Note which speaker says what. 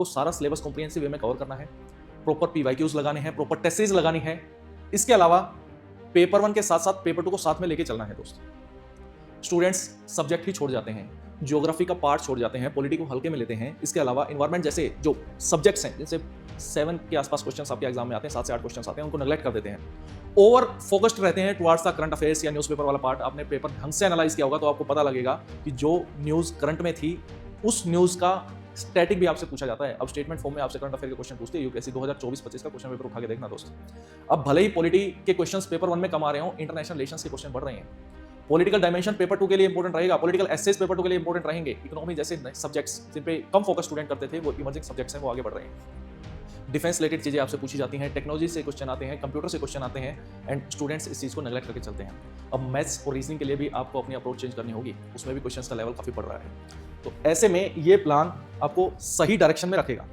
Speaker 1: को सारा syllabus comprehensive वे में कवर करना है, प्रॉपर पीवाईक्यूज लगाने हैं, प्रॉपर टेस्ट सीरीज लगानी है। इसके अलावा पेपर 1 के साथ साथ पेपर 2 को साथ में लेके चलना है दोस्त। स्टूडेंट्स सब्जेक्ट ही छोड़ जाते हैं, ज्योग्राफी का पार्ट छोड़ जाते हैं, पॉलिटी को हल्के में लेते हैं। इसके अलावा इन्वायरमेंट जैसे जो सब्जेक्ट्स हैं, जैसे 7 के आसपास क्वेश्चंस आपके एग्जाम में आते हैं, 7 से 8 क्वेश्चंस आते हैं, उनको नेग्लेक्ट कर देते हैं। ओवर फोकस्ड रहते हैं टुवर्ड्स द करंट अफेयर्स या न्यूज़पेपर वाला पार्ट। आपने पेपर ढंग से एनालाइज किया होगा तो आपको पता लगेगा कि जो न्यूज़ करंट में थी उस न्यूज़ का स्टैटिक भी आपसे पूछा जाता है। अब स्टेटमेंट फॉर्म में आपसे करंट अफेयर के क्वेश्चन पूछते हैं। यूपीएससी 2024-25 का क्वेश्चन पेपर उठा के देखना दोस्त। अब भले ही पॉलिटी के क्वेश्चंस पेपर 1 में कम आ रहे हो, इंटरनेशनल रिलेशंस के क्वेश्चन बढ़ रहे हैं। पॉलिटिकल डायमेंशन पेपर 2 के लिए इंपॉर्टेंट रहेगा, पॉलिटिकल एसेस पेपर 2 के लिए इंपॉर्टेंट रहेंगे। इकोनॉमी जैसे सब्जेक्ट्स जिन पे कम फोकस स्टूडेंट करते थे वो इमर्जिंग सब्जेक्ट्स हैं, वो आगे बढ़ रहे हैं। डिफेंस रिलेटेड चीजें आपसे पूछी जाती हैं, टेक्नोलॉजी से क्वेश्चन आते हैं, कंप्यूटर से क्वेश्चन आते हैं एंड स्टूडेंट्स इस चीज को नेग्लेक्ट करके चलते हैं। अब मैथ्स और रीजनिंग के लिए भी आपको अपनी अप्रोच चेंज करनी होगी, उसमें भी क्वेश्चंस का लेवल काफी बढ़ रहा है। तो ऐसे में ये प्लान आपको सही डायरेक्शन में रखेगा।